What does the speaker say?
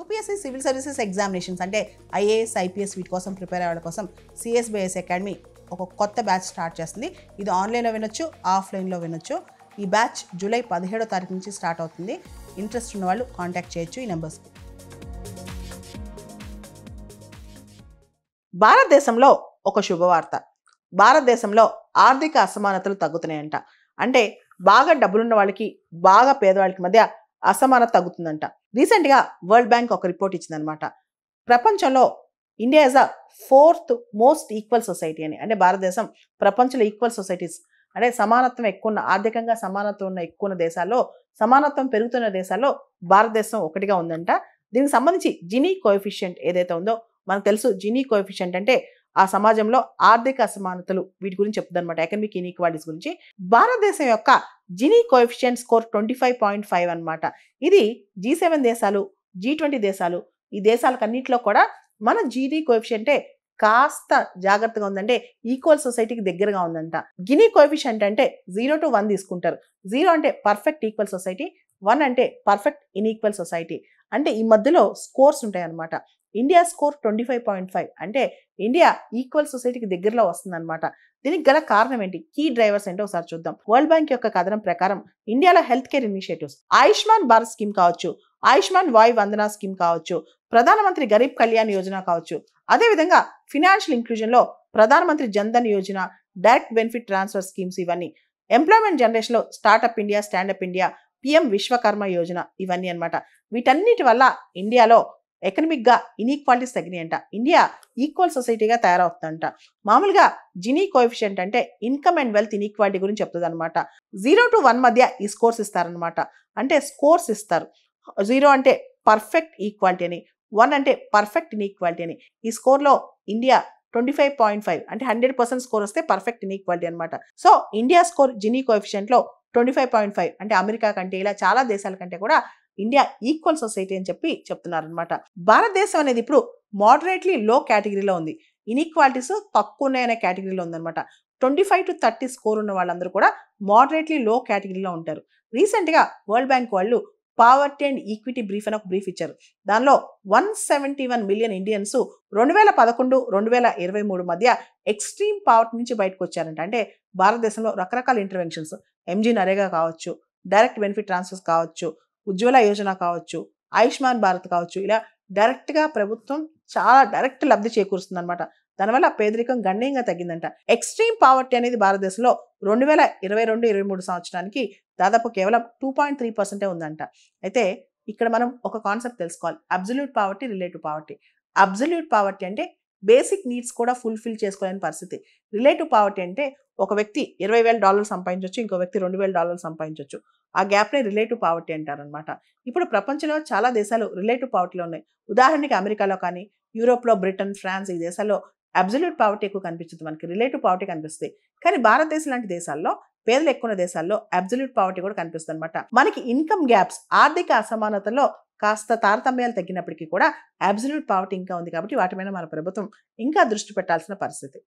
UPSC civil services examinations అంటే IAS IPS వీటి కోసం ప్రిపేర్ అయ్యే వాళ్ళ కోసం సిఎస్బిఎస్ అకాడమీ ఒక కొత్త బ్యాచ్ స్టార్ట్ చేస్తుంది. ఇది ఆన్లైన్లో వినొచ్చు, ఆఫ్లైన్లో వినొచ్చు. ఈ బ్యాచ్ జూలై 17వ తారీఖు నుంచి స్టార్ట్ అవుతుంది. ఇంట్రెస్ట్ ఉన్న వాళ్ళు కాంటాక్ట్ చేయొచ్చు ఈ నెంబర్స్కి. భారతదేశంలో ఒక శుభవార్త. భారతదేశంలో ఆర్థిక అసమానతలు తగ్గుతున్నాయంట. అంటే బాగా డబ్బులున్న వాళ్ళకి బాగా పేదవాళ్ళకి మధ్య అసమానత తగ్గుతుందంట. రీసెంట్గా వరల్డ్ బ్యాంక్ ఒక రిపోర్ట్ ఇచ్చిందనమాట. ప్రపంచంలో India is the 4th most equal society అని. అంటే భారతదేశం ప్రపంచంలో ఈక్వల్ సొసైటీస్ అంటే సమానత్వం ఎక్కువ ఉన్న, ఆర్థికంగా సమానత్వం ఉన్న ఎక్కువ ఉన్న దేశాల్లో, సమానత్వం పెరుగుతున్న దేశాల్లో భారతదేశం ఒకటిగా ఉందంట. దీనికి సంబంధించి జినీ కోఎఫిషియంట్ ఏదైతే ఉందో మనకు తెలుసు. జినీ కోఎఫిషియంట్ అంటే ఆ సమాజంలో ఆర్థిక అసమానతలు వీటి గురించి చెప్తుందన్నమాట. ఎకనమిక్ ఇన్ఈక్వాలిటీస్ గురించి. భారతదేశం యొక్క జినీ కోఎఫిషియంట్ స్కోర్ 25.5 అనమాట. ఇది G7 దేశాలు, G20 దేశాలు, ఈ దేశాలకన్నింటిలో కూడా మన జీనీ కోఎఫిషియంటే కాస్త జాగ్రత్తగా ఉందంటే ఈక్వల్ సొసైటీకి దగ్గరగా ఉందంట. గినీ కోఎఫిషియంట్ అంటే 0 to 1 తీసుకుంటారు. 0 అంటే పర్ఫెక్ట్ ఈక్వల్ సొసైటీ, 1 అంటే పర్ఫెక్ట్ ఇన్ఈక్వల్ సొసైటీ. అంటే ఈ మధ్యలో స్కోర్స్ ఉంటాయి అన్నమాట. ఇండియా స్కోర్ 25.5 అంటే ఇండియా ఈక్వల్ సొసైటీకి దగ్గరలో వస్తుందన్నమాట. దీనికి గల కారణం ఏంటి, కీ డ్రైవర్స్ ఏంటో ఒకసారి చూద్దాం. వరల్డ్ బ్యాంక్ యొక్క కథనం ప్రకారం ఇండియాలో health care initiatives, Ayushman Bharat scheme కావచ్చు, ఆయుష్మాన్ వాయు వందన స్కీమ్ కావచ్చు, ప్రధానమంత్రి గరీబ్ కళ్యాణ్ యోజన కావచ్చు, అదేవిధంగా ఫినాన్షియల్ ఇంక్లూజన్లో ప్రధానమంత్రి జన్ధన్ యోజన, డైరెక్ట్ బెనిఫిట్ ట్రాన్స్ఫర్ స్కీమ్స్, ఇవన్నీ ఎంప్లాయ్మెంట్ జనరేషన్లో startup India, standup India, PM విశ్వకర్మ యోజన, ఇవన్నీ అనమాట. వీటన్నిటి వల్ల ఇండియాలో ఎకనమిక్గా ఇన్ఈక్వాలిటీస్ తగ్గినాయంట. ఇండియా ఈక్వల్ సొసైటీగా తయారవుతుందంట. మామూలుగా జినీ కోఎఫిషియంట్ అంటే ఇన్కమ్ అండ్ వెల్త్ ఇన్ఈక్వాలిటీ గురించి చెప్తుంది అనమాట. 0 to 1 మధ్య ఈ స్కోర్స్ ఇస్తారనమాట. అంటే స్కోర్స్ ఇస్తారు. 0 అంటే పర్ఫెక్ట్ ఈక్వాలిటీ అని, 1 అంటే పర్ఫెక్ట్ ఇన్ఈక్వాలిటీ అని. ఈ స్కోర్లో ఇండియా 25.5 అంటే 100% స్కోర్ వస్తే పర్ఫెక్ట్ ఇన్ఈక్వాలిటీ అనమాట. సో ఇండియా స్కోర్ జినీ కోఎఫిషియంట్లో 25.5 అంటే అమెరికా కంటే, ఇలా చాలా దేశాల కంటే కూడా ఇండియా ఈక్వల్ సొసైటీ అని చెప్తున్నారనమాట. భారతదేశం అనేది ఇప్పుడు మోడరేట్లీ లో కేటగిరీలో ఉంది. ఇన్ఈక్వాలిటీస్ తక్కువ ఉన్నాయనే కేటగిరీలో ఉందన్నమాట. 25 to 30 స్కోర్ ఉన్న వాళ్ళందరూ కూడా మోడరేట్లీ లో కేటగిరీలో ఉంటారు. రీసెంట్గా వరల్డ్ బ్యాంక్ వాళ్ళు పావర్టీ అండ్ ఈక్విటీ బ్రీఫ్ అని ఒక బ్రీఫ్ ఇచ్చారు. దానిలో 171 మిలియన్ ఇండియన్స్ 2011-2023 మధ్య ఎక్స్ట్రీమ్ పావర్టీ నుంచి బయటకు వచ్చారంట. అంటే భారతదేశంలో రకరకాల ఇంటర్వెన్షన్స్, ఎంజీ నరేగా కావచ్చు, డైరెక్ట్ బెనిఫిట్ ట్రాన్స్ఫర్స్ కావచ్చు, ఉజ్వల యోజన కావచ్చు, ఆయుష్మాన్ భారత్ కావచ్చు, ఇలా డైరెక్ట్గా ప్రభుత్వం చాలా డైరెక్ట్ లబ్ధి చేకూరుస్తుంది అనమాట. దానివల్ల పేదరికం గణనీయంగా తగ్గిందంట. ఎక్స్ట్రీమ్ పావర్టీ అనేది భారతదేశంలో 2022-23 సంవత్సరానికి దాదాపు కేవలం 2.3% ఉందంట. అయితే ఇక్కడ మనం ఒక కాన్సెప్ట్ తెలుసుకోవాలి. Absolute poverty, relative poverty. Absolute poverty అంటే బేసిక్ నీడ్స్ కూడా ఫుల్ఫిల్ చేసుకోలేని పరిస్థితి. రిలేటివ్ పావర్టీ అంటే ఒక వ్యక్తి $20,000 సంపాదించవచ్చు, ఇంకో వ్యక్తి $2,000 సంపాదించవచ్చు. ఆ గ్యాప్నే రిలేటివ్ పావర్టీ అంటారనమాట. ఇప్పుడు ప్రపంచంలో చాలా దేశాలు రిలేటివ్ పావర్టీలో ఉన్నాయి. ఉదాహరణకి అమెరికాలో కానీ, యూరోప్లో బ్రిటన్, ఫ్రాన్స్, ఈ దేశాల్లో అబ్సల్యూట్ పావర్టీ ఎక్కువ కనిపించదు, మనకి రిలేటివ్ పావర్టీ కనిపిస్తుంది. కానీ భారతదేశం లాంటి దేశాల్లో, పేదలు ఎక్కువ దేశాల్లో అబ్సల్యూట్ పావర్టీ కూడా కనిపిస్తుంది అనమాట. మనకి ఇన్కమ్ గ్యాప్స్, ఆర్థిక అసమానతలో కాస్త తారతమ్యాలు తగ్గినప్పటికీ కూడా అబ్సల్యూట్ పావర్టీ ఇంకా ఉంది. కాబట్టి వాటి మీద మన ప్రభుత్వం ఇంకా దృష్టి పెట్టాల్సిన పరిస్థితి.